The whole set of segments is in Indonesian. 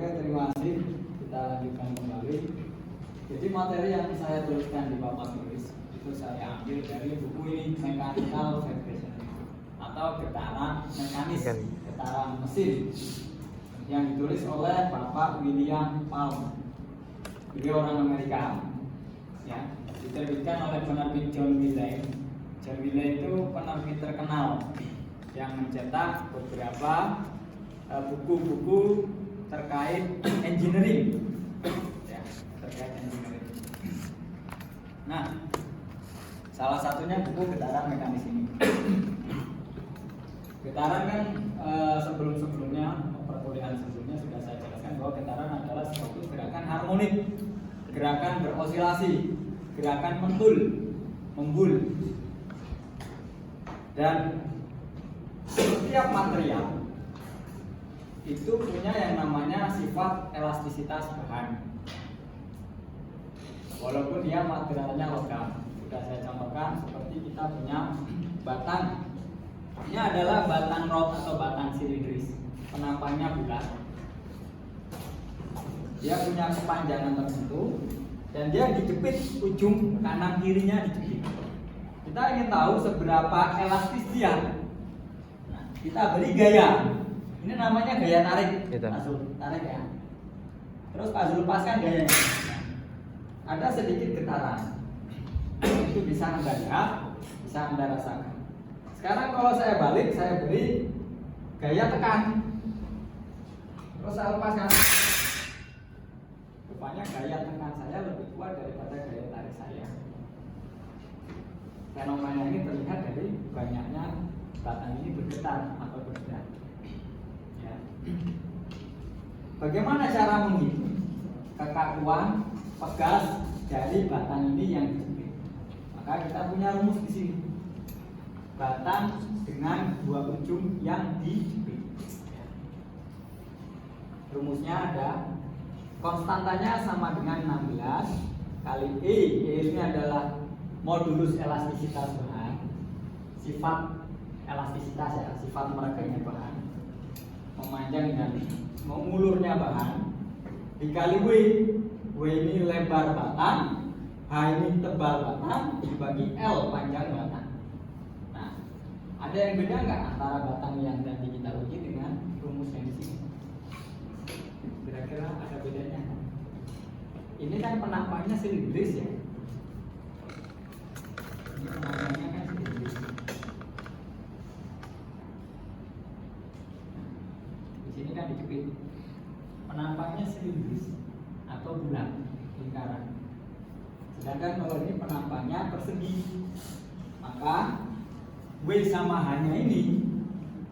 Oke, terima kasih. Kita lanjutkan kembali. Jadi materi yang saya tuliskan di papan tulis itu saya ambil dari buku ini, Mechanical Vibration atau getaran mekanis, getaran mesin, yang ditulis oleh Bapak William Palm. Beliau orang Amerika, ya, diterbitkan oleh penerbit John Wiley. John Wiley itu penerbit terkenal yang mencetak beberapa buku-buku terkait engineering, ya, terkait engineering. Nah, salah satunya buku getaran mekanis ini. Getaran kan sebelum-sebelumnya, perkuliahan sebelumnya sudah saya jelaskan bahwa getaran adalah suatu gerakan harmonik, gerakan berosilasi, gerakan membul. Dan setiap material itu punya yang namanya sifat elastisitas bahan. Walaupun dia materialnya logam, sudah saya contohkan seperti kita punya batang. Ini adalah batang rod atau batang silindris, penampangnya bulat. Dia punya kepanjangan tertentu dan dia dijepit ujung kanan kirinya dijepit. Kita ingin tahu seberapa elastis dia. Nah, kita beri gaya. Ini namanya gaya tarik. Pak Zul, tarik ya. Terus Pak Zul lepaskan gayanya. Ada sedikit getaran. Itu bisa Anda lihat, bisa Anda rasakan. Sekarang kalau saya balik, saya beri gaya tekan. Terus saya lepaskan. Rupanya gaya tekan saya lebih kuat daripada gaya tarik saya. Fenomena ini terlihat dari banyaknya batang ini bergetar atau bergerak. Ya. Bagaimana cara menghitung kekakuan pegas dari batang ini yang dijepit? Maka kita punya rumus di sini. Batang dengan dua ujung yang dijepit. Rumusnya ada, konstantanya sama dengan 16 kali E. E ini adalah modulus elastisitas bahan, sifat elastisitas ya, sifat meregangnya bahan, memanjang dan mengulurnya bahan, dikali W. W ini lebar batang, H ini tebal batang, dibagi L panjang batang. Ada yang beda nggak antara batang yang tadi kita uji dengan rumus yang di sini? Kira-kira ada bedanya? Ini kan penampangnya silindris ya. Ini penampangnya kan silindris. Di sini kan dijepit. Penampangnya silindris atau bulat, lingkaran. Sedangkan kalau ini penampangnya persegi, maka W sama H-nya ini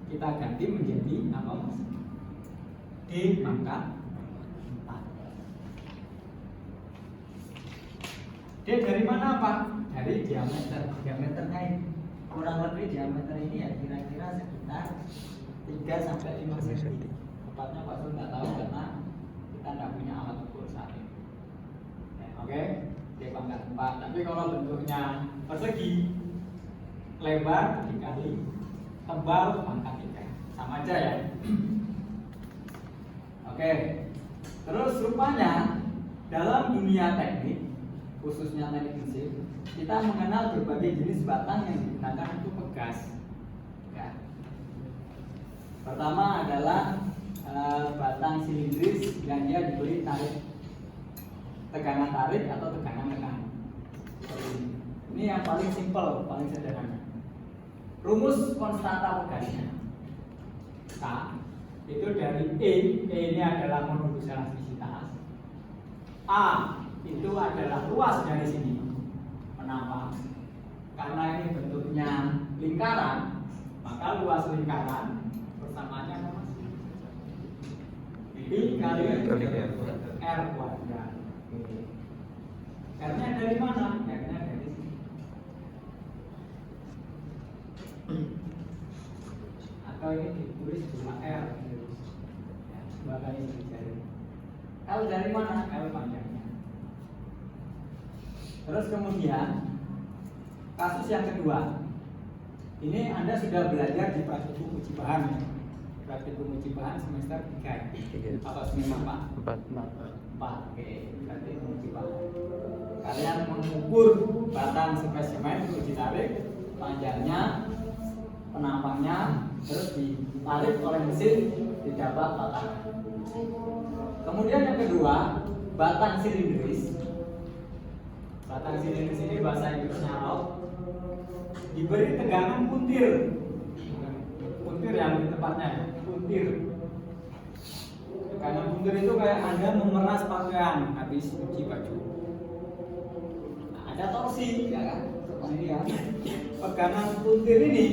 kita ganti menjadi apa mas? D pangkat 4. D dari mana Pak? Dari diameter. Diameternya ini kurang lebih diameter ini ya kira-kira sekitar 3 sampai 5 cm. Tepatnya Pak Sul nggak tahu karena kita nggak punya alat ukur saat ini. Oke, D pangkat 4. Tapi kalau bentuknya persegi, lebar dikali tebal pangkat 3, sama aja ya. Oke, terus rupanya dalam dunia teknik, khususnya teknik mesin, kita mengenal berbagai jenis batang yang digunakan untuk pegas ya. Pertama adalah batang silindris yang dia diberi tarik, tegangan tarik atau tegangan tekan. Ini yang paling simpel, paling sederhana. Rumus konstanta pegasnya K itu dari E. E ini adalah modulus elastisitas. A itu adalah luas dari sini penampang. Karena ini bentuknya lingkaran, maka luas lingkaran persamaannya apa? B kali R kuadrat. R-nya dari mana? R-nya dari sini. Atau ini ditulis cuma R ya, sebagai jari. L dari mana? L panjangnya. Terus kemudian kasus yang kedua, ini Anda sudah belajar di praktikum uji bahan ya. praktikum uji bahan semester 3 atau semester 4? Oke, praktikum uji bahan. Kalian mengukur batang spesimen uji tarik, panjangnya, penampangnya, terus ditarik oleh mesin, didapat batang. Kemudian yang kedua, batang silindris. Batang silindris ini bahasa Inggrisnya rod, diberi tegangan puntir. Puntir yang di tempatnya, puntir. Tegangan puntir itu kayak Anda memeras pakaian habis cuci baju. Nah, ada torsi, ya kan? Seperti ini ya. Tegangan puntir ini,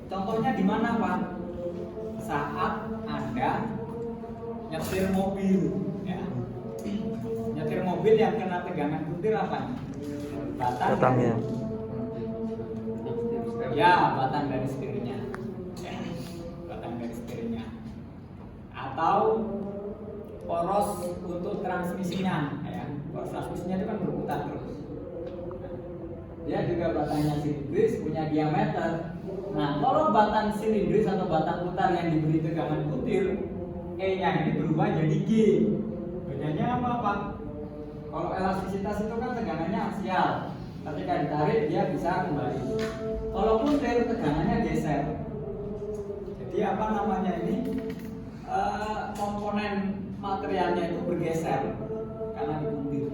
contohnya di mana, Pak? Saat Anda nyetir mobil, ya. Nyetir mobil yang kena tegangan puntir apa? Batangnya. Ya, batang dari setirnya. Ya, batang dari setirnya. Atau poros untuk transmisinya, ya. Poros transmisinya itu kan berputar terus. Dia juga batangnya silindris, punya diameter. Nah, kalau batang silindris atau batang putar yang diberi tegangan puntir, E-nya ini berubah jadi G. Bedanya apa, Pak? Kalau elastisitas itu kan tegangannya aksial. Ketika ditarik dia bisa kembali. Kalau puntir tegangannya geser. Jadi apa namanya ini? Komponen materialnya itu bergeser karena dipuntir.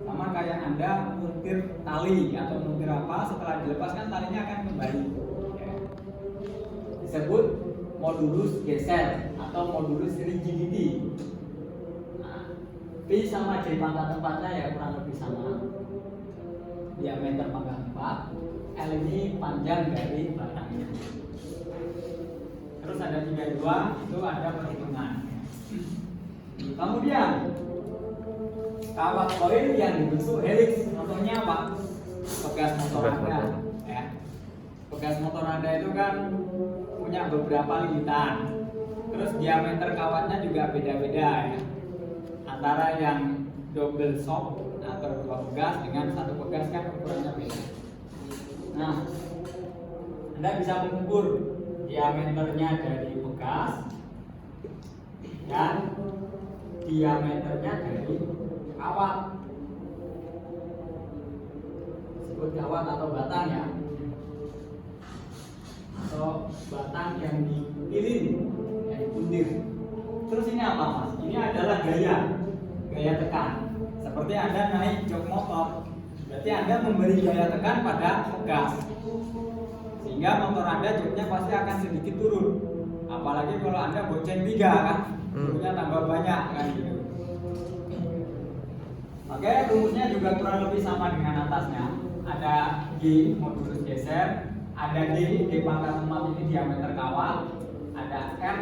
Sama kayak Anda muntir tali atau muntir apa, setelah dilepaskan talinya akan kembali. Disebut modulus geser atau modulus rigidity. Nah, P sama J pangkat 4-nya ya kurang lebih sama. Diameter pangkat 4, L ini panjang dari batangnya. Terus ada 32, itu ada perhitungan. Kemudian kawat koil yang dibentuk helix, contohnya apa? Pegas motor Anda, ya. Pegas motor Anda itu kan punya beberapa lilitan. Terus diameter kawatnya juga beda-beda, ya. Antara yang double shock atau dua pegas dengan satu pegas kan ukurannya beda. Nah, Anda bisa mengukur diameternya dari pegas dan diameternya dari kawat. Disebut kawat atau batang, ya. Atau batang yang dipilih, yang dipuntir. Terus ini apa, Mas? Ini adalah gaya tekan. Seperti Anda naik jok motor, berarti Anda memberi gaya tekan pada pegas, sehingga motor Anda joknya pasti akan sedikit turun. Apalagi kalau Anda bonceng 3 kan, turunnya tambah banyak kan gitu. Oke, rumusnya juga kurang lebih sama dengan atasnya. Ada G modulus geser, ada D pangkat 4 ini diameter kawat, ada R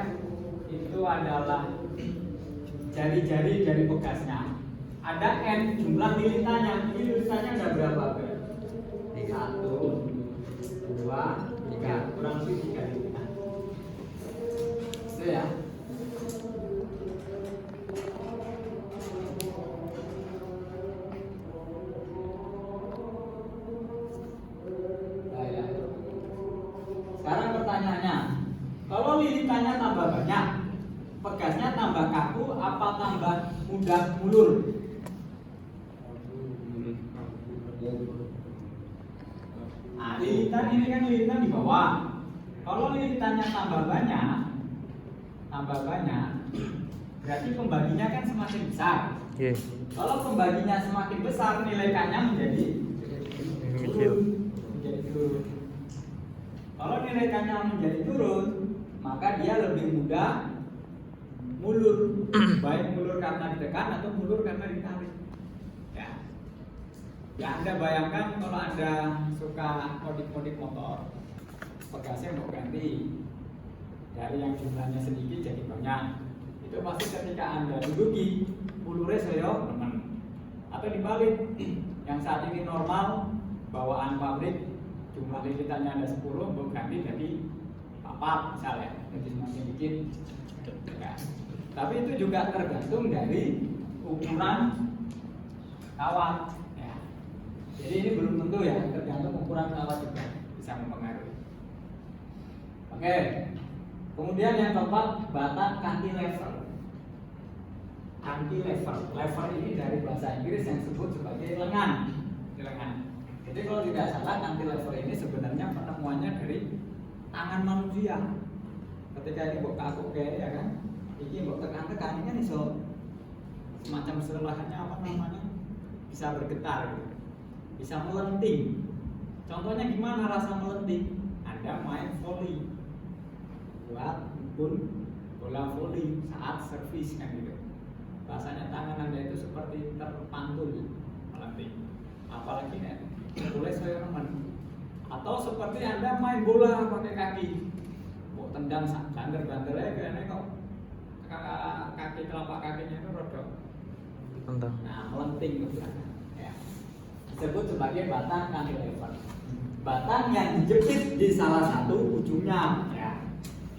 itu adalah jari-jari dari pegasnya, ada N jumlah lilitannya. Ini lilitannya ada berapa? 1, 2, 3, kurang lebih 3 lilitan. Itu ya. Sekarang pertanyaannya, kalau lilitannya tambah banyak, pegasnya tambah kaku, apa tambah mudah mulur? Nah, lilitan ini kan lilitan di bawah. Kalau lilitannya tambah banyak, berarti pembaginya kan semakin besar. Kalau pembaginya semakin besar, nilai K-nya menjadi turun. Kalau nilai K-nya menjadi turun, maka dia lebih mudah mulur, baik mulur karena ditekan atau mulur karena ditarik. Ya Anda bayangkan kalau Anda suka modif-modif motor, pegasnya mau ganti dari yang jumlahnya sedikit jadi banyak, itu pasti ketika Anda duduki mulurnya saya teman. Atau dibalik, yang saat ini normal bawaan pabrik jumlah lilitannya ada 10, mau ganti jadi 4 misalnya, jadi semakin dikit. Ya. Tapi itu juga tergantung dari ukuran kawat. Ya. Jadi ini belum tentu ya, tergantung ukuran kawat juga bisa mempengaruhi. Oke. Kemudian yang keempat, bata cantilever. Cantilever. Lever ini dari bahasa Inggris yang disebut sebagai lengan. Lengan. Jadi kalau tidak salah cantilever ini sebenarnya penemuannya dari tangan manusia. Ketika ini buat kaku kayak ya kan, ini buat tekan-tekan ini kan iso semacam serelahannya apa namanya bisa bergetar, gitu. Bisa melenting. Contohnya gimana rasa melenting? Anda main volley, buat pun bola volley saat servis kan gitu. Rasanya tangan Anda itu seperti terpantul melenting. Apalagi nih, boleh saya teman. Atau seperti Anda main bola pakai kaki, mau tendang bander-bander aja kayaknya kok kaki telapak kakinya itu rodok. Nah, melenting gitu ya. Disebut sebagai batang cantilever. Batang yang dijepit di salah satu ujungnya. Ya.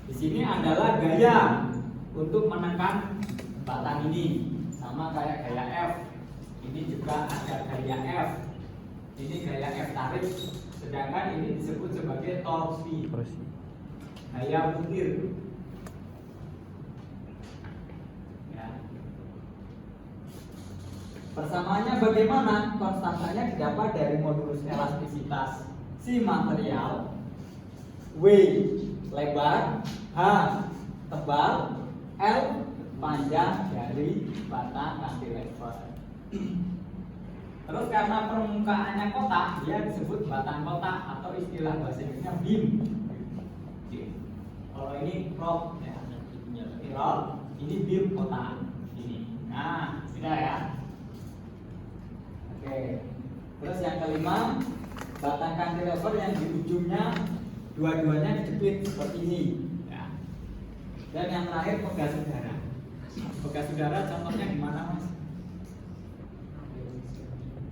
Di sini adalah gaya untuk menekan batang ini, sama kayak gaya F. Ini juga ada gaya F. Ini gaya F tarik. Sedangkan ini disebut sebagai torsi. Gaya butir. Ya. Persamaannya bagaimana? Konstantanya didapat dari modulus elastisitas si material, W lebar, H tebal, L panjang dari batang cantilever. Terus karena permukaannya kotak, dia disebut batang kotak atau istilah bahasa Inggrisnya beam. Kalau ini rod ya, ini rod, ini beam kotak ini. Nah, sudah ya. Oke. Terus yang kelima, batang cantilever yang di ujungnya dua-duanya dijepit seperti ini ya. Dan yang terakhir pegas udara. Pegas udara contohnya di mana, Mas?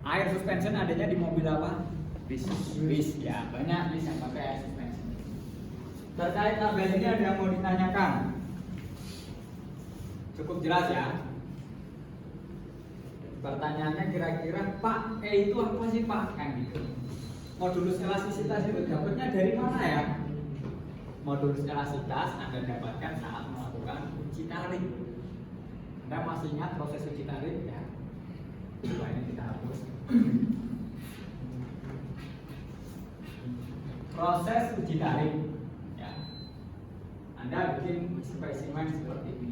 Air suspension adanya di mobil apa? Bis ya, banyak bis yang pakai air suspension. Terkait tabel ini ada yang mau ditanyakan? Cukup jelas ya. Pertanyaannya kira-kira Pak, itu apa sih Pak? Kan gitu. Modulus elastisitas itu dapatnya dari mana ya? Modulus elastisitas Anda dapatkan saat melakukan uji tarik. Anda masih ingat proses uji tarik ya? Coba ini kita hapus. Proses uji tarik ya. Anda bikin spesimen seperti ini.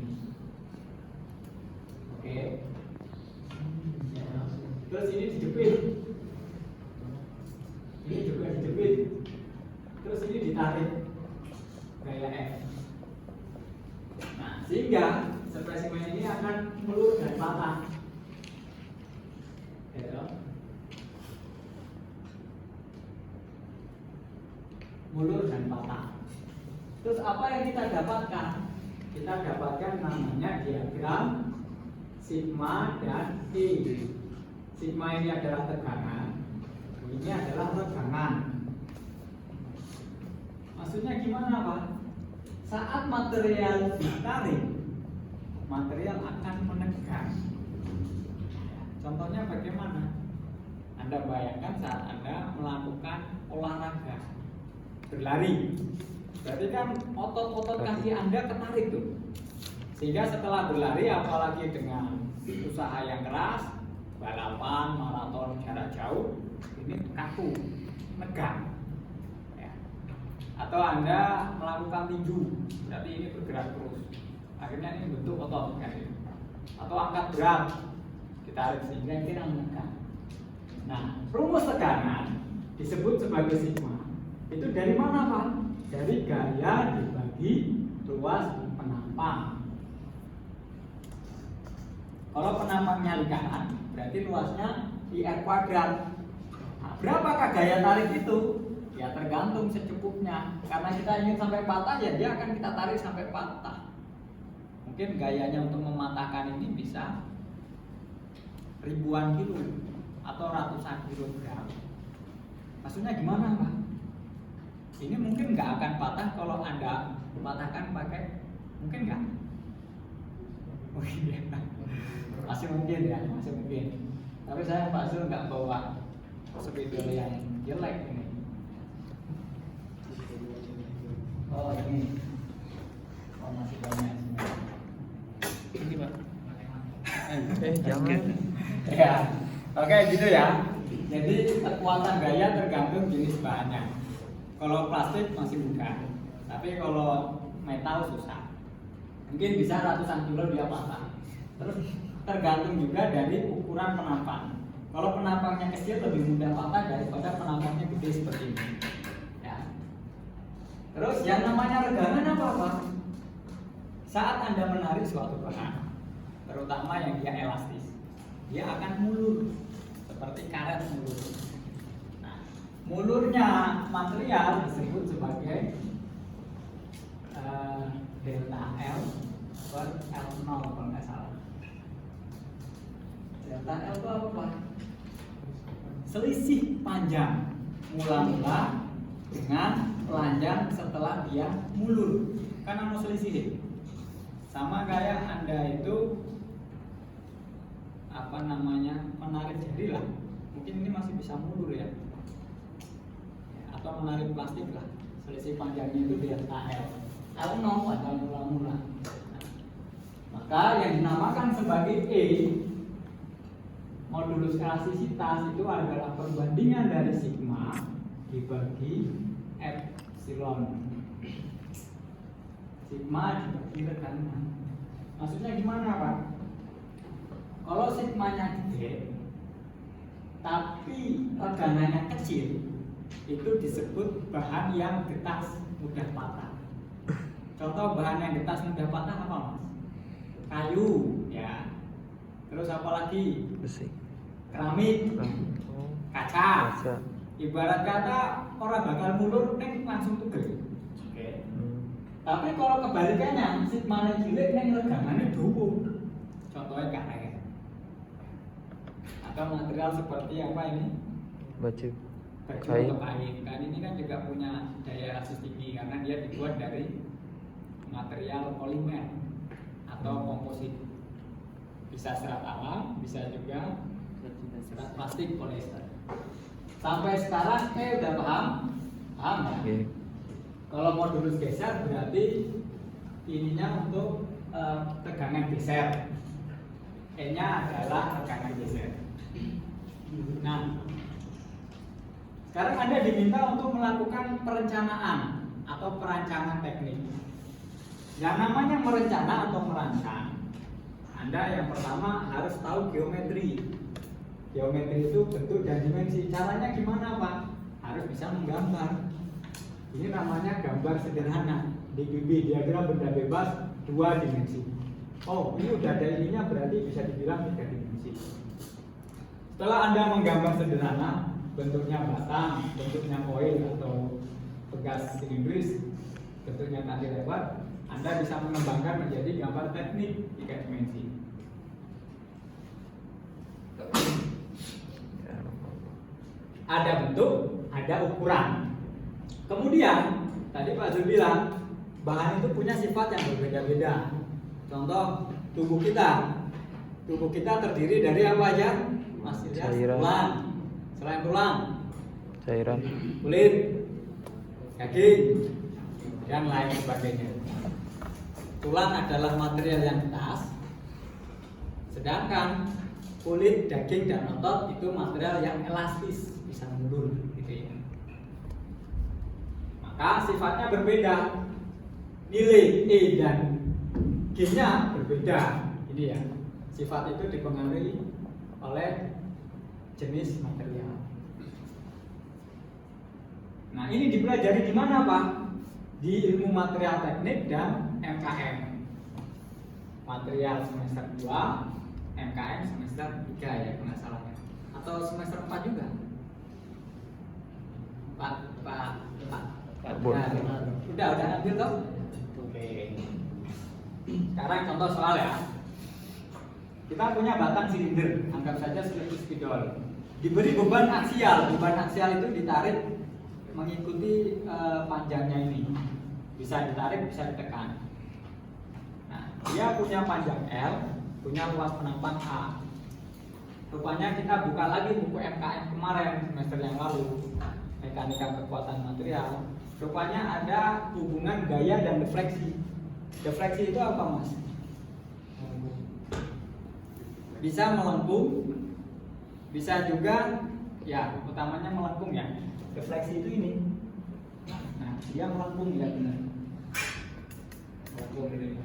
Oke. Terus ini dijepit. Ini juga dijepit. Terus ini ditarik gaya F. Nah, sehingga spesimen ini akan melur dan patah. Ya, mulur dan patah. Terus apa yang kita dapatkan? Kita dapatkan namanya diagram sigma dan E. Sigma ini adalah tegangan, ini adalah regangan. Maksudnya gimana Pak? Saat material ditarik, material akan menekan. Contohnya bagaimana? Anda bayangkan saat Anda melakukan olahraga, berlari. Berarti kan otot-otot kaki Anda ketarik tuh. Sehingga setelah berlari, apalagi dengan usaha yang keras, balapan, maraton jarak jauh, ini kaku, negang. Ya. Atau Anda melakukan tinju, berarti ini bergerak terus. Akhirnya ini bentuk otot kan. Atau angkat berat, ditarik sehingga kita menekan. Nah, rumus tekanan disebut sebagai sigma. Itu dari mana Pak? Dari gaya dibagi luas penampang. Kalau penampangnya lingkaran, berarti luasnya pi/r kuadrat. Nah, berapakah gaya tarik itu? Ya tergantung secukupnya. Karena kita ingin sampai patah, ya dia akan kita tarik sampai patah. Mungkin gayanya untuk mematahkan ini bisa ribuan kilo atau ratusan kilogram. Maksudnya gimana Pak? Ini mungkin nggak akan patah kalau Anda patahkan pakai, mungkin nggak? Mungkin ya. Masih mungkin ya, masih mungkin. Tapi saya Pak Zul nggak bawa spidol yang jelek ini. Oh ini. Oh masih banyak sebenarnya. Ini Pak. Jangan. Ya, oke gitu ya. Jadi kekuatan gaya tergantung jenis bahannya. Kalau plastik masih bukan, tapi kalau metal susah. Mungkin bisa ratusan kilo dia patah. Terus tergantung juga dari ukuran penampang. Kalau penampangnya kecil lebih mudah patah daripada penampangnya gede seperti ini. Ya. Terus yang namanya regangan apa? Saat Anda menarik suatu bahan, terutama yang dia elastis, dia akan mulur seperti karet mulur. Nah, mulurnya material disebut sebagai delta L per L0 kalau nggak salah. Delta L itu apa Pak? Selisih panjang mula-mula dengan telanjang setelah dia mulur. Karena mau selisih sama kayak Anda itu menarik jari lah, mungkin ini masih bisa mundur ya, atau menarik plastik lah, selisih panjangnya itu delta L0 pada mula-mula. Maka yang dinamakan sebagai E, modulus elastisitas, itu adalah perbandingan dari sigma dibagi epsilon. Sigma dibagi regangan. Maksudnya gimana Pak? Kalau sigmanya gede tapi regangannya kecil, itu disebut bahan yang getas mudah patah. Contoh bahan yang getas mudah patah apa Mas? Kayu ya. Terus apa lagi? Besi. Keramik, kaca. Kaca. Ibarat kata orang bakal mulur neng langsung tugel. Oke. Tapi kalau kebalikannya, sigmanya cilik neng regangannya dhuwur. Contohnya karet. Atau material seperti apa ini? Baju. Baju Kain. atau kain. Kain ini kan juga punya daya elastis tinggi karena dia dibuat dari material polimer atau komposit. Bisa serat alam, bisa juga serat plastik polyester. Sampai sekarang udah paham? Paham ya? Oke. Kalau modulus geser berarti ininya untuk tegangan geser. E-nya adalah tegangan geser. Nah, sekarang Anda diminta untuk melakukan perencanaan atau perancangan teknik. Yang namanya merencana atau merancang, Anda yang pertama harus tahu geometri. Geometri itu bentuk dan dimensi. Caranya gimana Pak? Harus bisa menggambar. Ini namanya gambar sederhana. DBB, diagram benda bebas 2 dimensi. Oh, ini udah ada ininya, berarti bisa dibilang 3 dimensi. Setelah Anda menggambar sederhana, bentuknya batang, bentuknya koil atau pegas silindris, bentuknya tadi lebar, Anda bisa mengembangkan menjadi gambar teknik 3 dimensi. Ada bentuk, ada ukuran. Kemudian, tadi Pak Zul bilang, bahan itu punya sifat yang berbeda-beda. Contoh, tubuh kita. Tubuh kita terdiri dari apa aja? Mas Ilyas, Cairan. tulang. Selain tulang, Cairan. kulit, daging, dan lain sebagainya. Tulang adalah material yang keras, sedangkan kulit, daging, dan otot itu material yang elastis, bisa mundur, gitu ya. Maka sifatnya berbeda, nilai E dan G-nya berbeda. Ini ya, sifat itu dipengaruhi oleh jenis material. Nah, ini dipelajari di mana Pak? Di ilmu material teknik dan MKM. Material semester 2, MKM semester 3 ya, kalau nggak salah. Atau semester 4 juga? Pak. Nah, udah ambil toh? Oke. Sekarang contoh soal ya. Kita punya batang silinder, anggap saja seperti spidol. Diberi beban aksial itu ditarik mengikuti panjangnya ini. Bisa ditarik, bisa ditekan. Nah, dia punya panjang L, punya luas penampang A. Rupanya kita buka lagi buku MKM kemarin semester yang lalu, mekanika kekuatan material. rupanya ada hubungan gaya dan defleksi. Defleksi itu apa, Mas? Bisa melengkung, bisa juga ya utamanya melengkung ya. Defleksi itu ini. Nah, dia melengkung ya benar. Melengkung ini.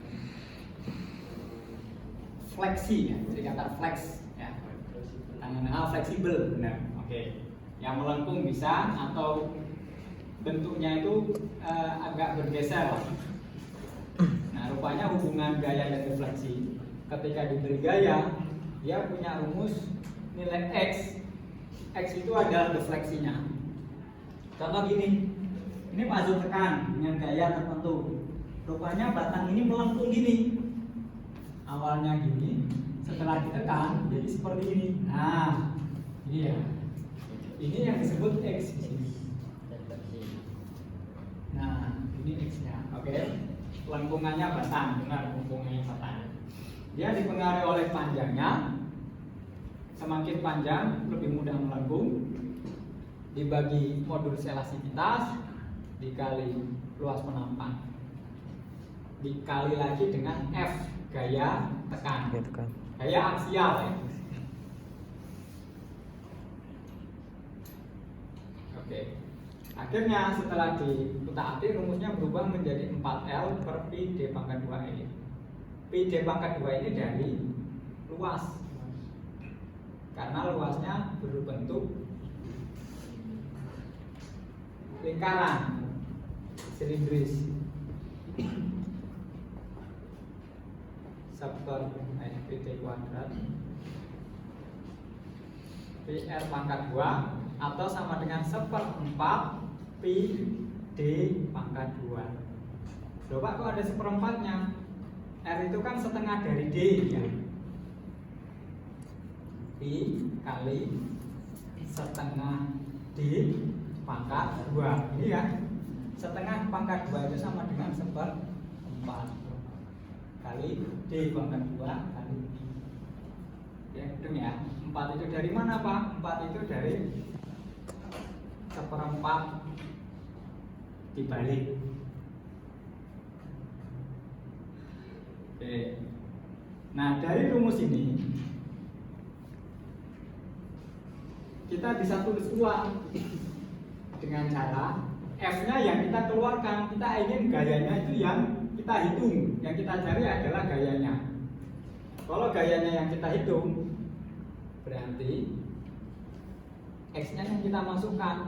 Fleksi ya, jadi kata flex ya. Tangan fleksibel benar. Oke. Yang melengkung bisa atau bentuknya itu agak bergeser. Nah, rupanya hubungan gaya dan defleksi ketika diberi gaya, dia punya rumus nilai X. X itu adalah defleksinya. Contoh gini, ini Pak Zul tekan dengan gaya tertentu. Rupanya batang ini melengkung gini. Awalnya gini, setelah ditekan jadi seperti ini. Nah, ini ya. Ini yang disebut X di sini. Nah, ini X-nya. Oke. Lengkungannya batang, benar lengkungannya batang. Dia dipengaruhi oleh panjangnya. Semakin panjang lebih mudah melengkung. Dibagi modulus elastisitas dikali luas penampang. Dikali lagi dengan F gaya tekan. Gaya aksial ya. Oke. Akhirnya setelah diutak-atik rumusnya berubah menjadi 4L per Pi D pangkat 2 ini. Pi D pangkat 2 ini dari luas. Karena luasnya berbentuk lingkaran silindris. Sektor Pi D kuadrat Pi R pangkat 2 atau sama dengan 1/4 Pi D pangkat 2. Loh Pak, kok ada 1/4-nya? R itu kan setengah dari D ya. Pi kali setengah D pangkat 2. Ini ya. Setengah pangkat 2 itu sama dengan 1/4 kali D pangkat 2 kali Pi. Ya, hitung ya. 4 itu dari mana Pak? 4 itu dari 1/4 dibalik. Oke. Nah, dari rumus ini kita bisa tulis ulang dengan cara F-nya yang kita keluarkan. Kita ingin gayanya itu yang kita hitung. Yang kita cari adalah gayanya. Kalau gayanya yang kita hitung, berarti X-nya yang kita masukkan.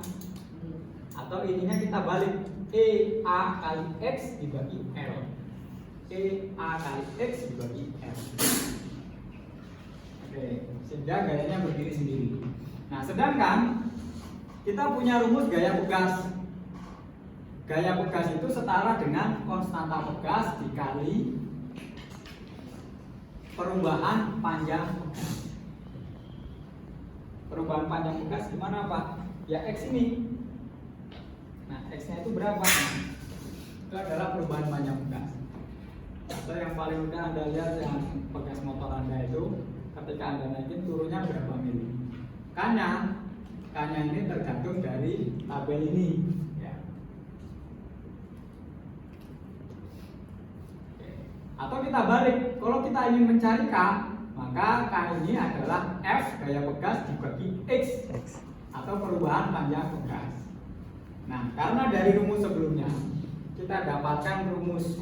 Atau ininya kita balik, EA kali X dibagi L. EA kali X dibagi L. Oke, sehingga gayanya berdiri sendiri. Nah, sedangkan kita punya rumus gaya pegas. Gaya pegas itu setara dengan konstanta pegas dikali perubahan panjang pegas. Perubahan panjang pegas gimana Pak? Ya X ini. Nah, X-nya itu berapa? Itu adalah perubahan panjang pegas. Atau yang paling mudah Anda lihat yang pegas motor Anda itu ketika Anda naikin turunnya berapa mili. K-nya ini tergantung dari tabel ini ya. Atau kita balik, kalau kita ingin mencari K, maka K ini adalah F gaya pegas dibagi X atau perubahan panjang pegas. Nah, karena dari rumus sebelumnya kita dapatkan rumus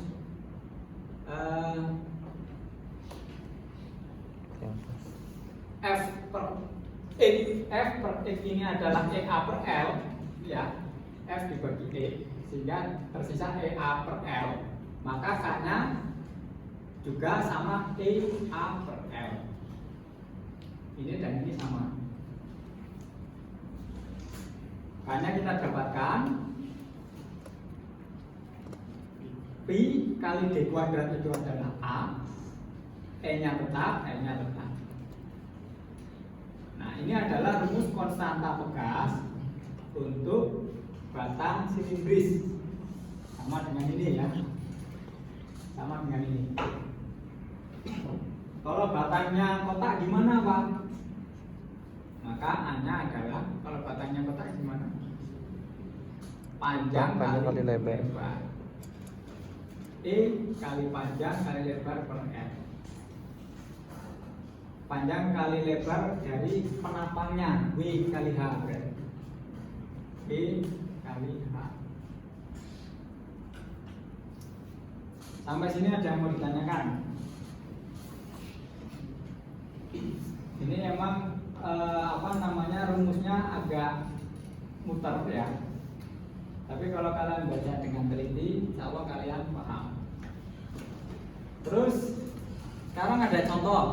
F per X ini adalah EA per L ya, F dibagi E sehingga tersisa EA per L, maka K-nya juga sama EA per L. Ini dan ini sama. K-nya kita dapatkan Pi kali D kuadrat itu adalah A, E-nya tetap, L-nya tetap. Nah, ini adalah rumus konstanta pegas untuk batang silindris. Sama dengan ini ya. Sama dengan ini. Kalau batangnya kotak gimana Pak? Maka A-nya adalah, kalau batangnya kotak gimana? panjang kali lebar. E kali panjang kali lebar per F. Panjang kali lebar dari penapangnya W kali H berarti. W kali H. Sampai sini ada yang mau ditanyakan? Ini emang rumusnya agak muter ya. Tapi kalau kalian baca dengan teliti, insya Allah kalian paham. Terus sekarang ada contoh.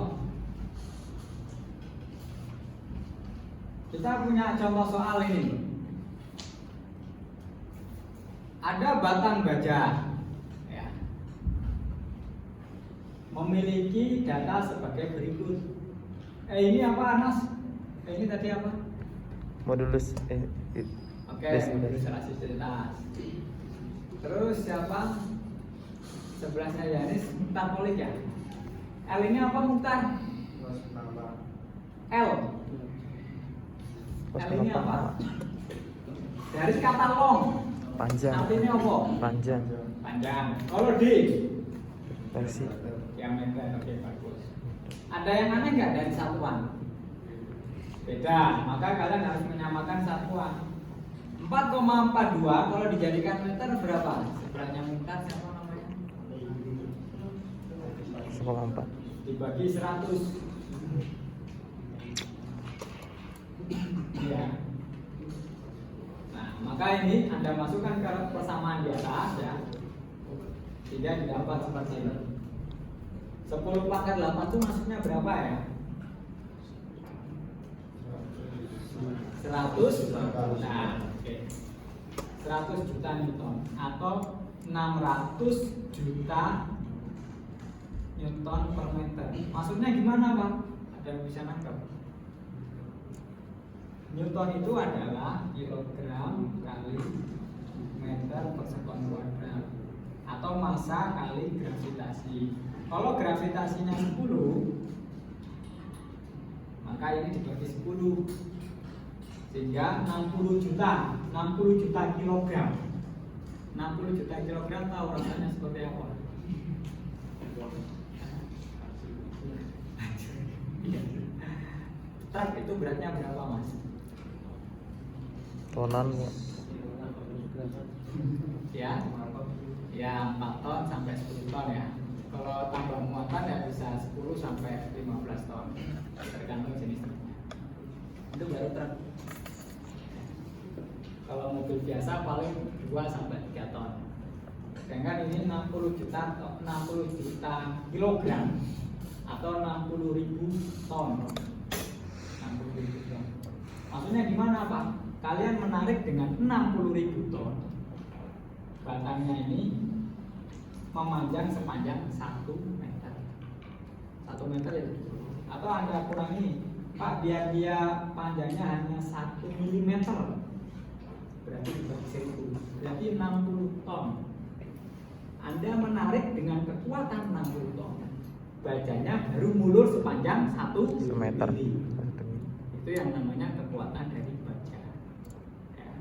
Kita punya contoh soal ini. Ada batang baja, ya, memiliki data sebagai berikut. Ini apa, Anas? Ini tadi apa? Modulus Oke, modulus rasistivitas. Terus siapa? Sebelahnya Yanis, mutar polik ya. L ini apa mutar? L. L ini apa? Dari kata long. Panjang. Artinya apa? Panjang. Panjang. Kalau D? Versi. Diameter. Oke, bagus. Ada yang aneh nggak dari satuan? Beda, maka kalian harus menyamakan satuan. 4,42 kalau dijadikan meter berapa? Sebelahnya mutar siapa namanya? 1,4 dibagi 100. Ya. Nah, maka ini Anda masukkan ke persamaan di atas ya. Tidak didapat seperti ini. 10 pangkat 8 itu masuknya berapa ya? 100. Nah, oke. 100 juta Newton atau 600 juta Newton per meter. Maksudnya gimana, Pak? Ada yang bisa nangkep? Newton itu adalah kilogram kali meter per sekon kuadrat atau massa kali gravitasi. Kalau gravitasinya 10, maka ini dibagi 10 sehingga 60 juta kilogram. 60 juta kilogram tahu rasanya seperti apa? Truk itu beratnya berapa, Mas? tonan. Ya, 4 ton sampai 10 ton ya. Kalau tambah muatan ya bisa 10 sampai 15 ton, tergantung jenis truknya. Itu baru truk. Kalau mobil biasa paling 2 sampai 3 ton. Sedangkan ini 60 juta kilogram atau 60.000 ton. 60.000 ton. Maksudnya gimana, Pak? Kalian menarik dengan 60.000 ton. Batangnya ini memanjang sepanjang 1 meter. 1 meter ya. Atau Anda kurangi, Pak, biar dia panjangnya hanya 1 mm. Berarti dibagi 1000. Berarti 60 ton. Anda menarik dengan kekuatan 60 ton. Bajanya baru mulur sepanjang 1 meter. Itu yang namanya kekuatan dari baja. Ya.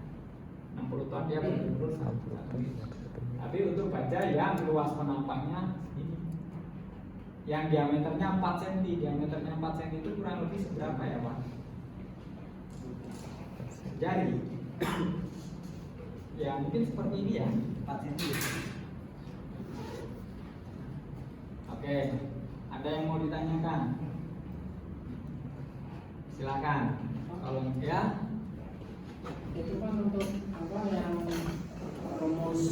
60 ton dia baru mulur 1 meter. Tapi untuk baja yang luas penampangnya ini, yang diameternya 4 cm, itu kurang lebih seberapa ya, Pak? Jari. Ya mungkin seperti ini ya, 4 cm. Oke, ada yang mau ditanyakan? Silakan. Kalau ya, Itu kan untuk apa yang rumus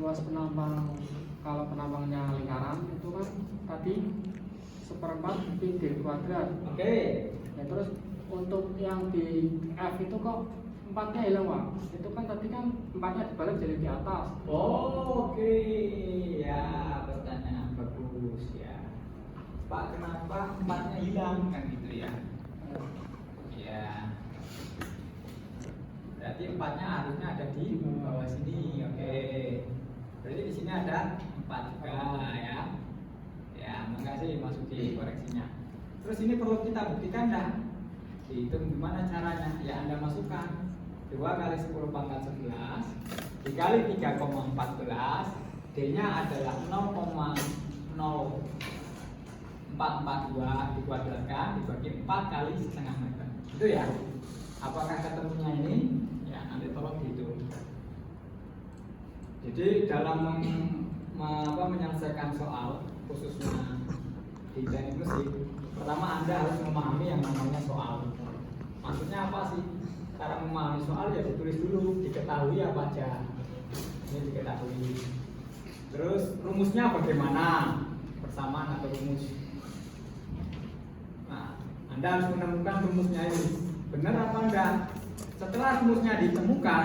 luas penampang, kalau penampangnya lingkaran itu kan tadi 1/4 pi d kuadrat. oke. Ya, terus untuk yang di F itu kok 4-nya hilang, Pak? Itu kan tadi kan 4-nya dibalik jadi di atas. Oh, oke. Ya, pertanyaan bagus ya. Pak, kenapa 4-nya hilang kan gitu ya? Ya. Berarti 4-nya harusnya ada di bawah sini. Oke. Berarti di sini ada 4 juga ya. Ya, makasih masuk di koreksinya. Terus ini perlu kita buktikan dah. Dihitung gimana caranya? Ya Anda masukkan 2 kali 10 pangkat 11 dikali 3,14, D-nya adalah 0,0442 dikuadratkan dibagi 4 kali setengah meter. Itu ya. Apakah ketemunya ini? Ya, nanti tolong dihitung. Jadi dalam menyelesaikan soal khususnya di teknik mesin, pertama Anda harus memahami yang namanya soal. Maksudnya apa sih? Cara memahami soal ya ditulis dulu, diketahui apa aja. Ini diketahui. Terus rumusnya bagaimana? Persamaan atau rumus. Nah, Anda harus menemukan rumusnya ini. Benar apa enggak? Setelah rumusnya ditemukan,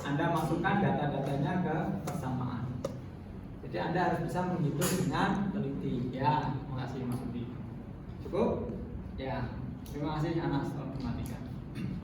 Anda masukkan data-datanya ke persamaan. Jadi Anda harus bisa menghitung dengan teliti. Ya, makasih Mas Budi. Cukup? Ya, terima kasih anak matematika.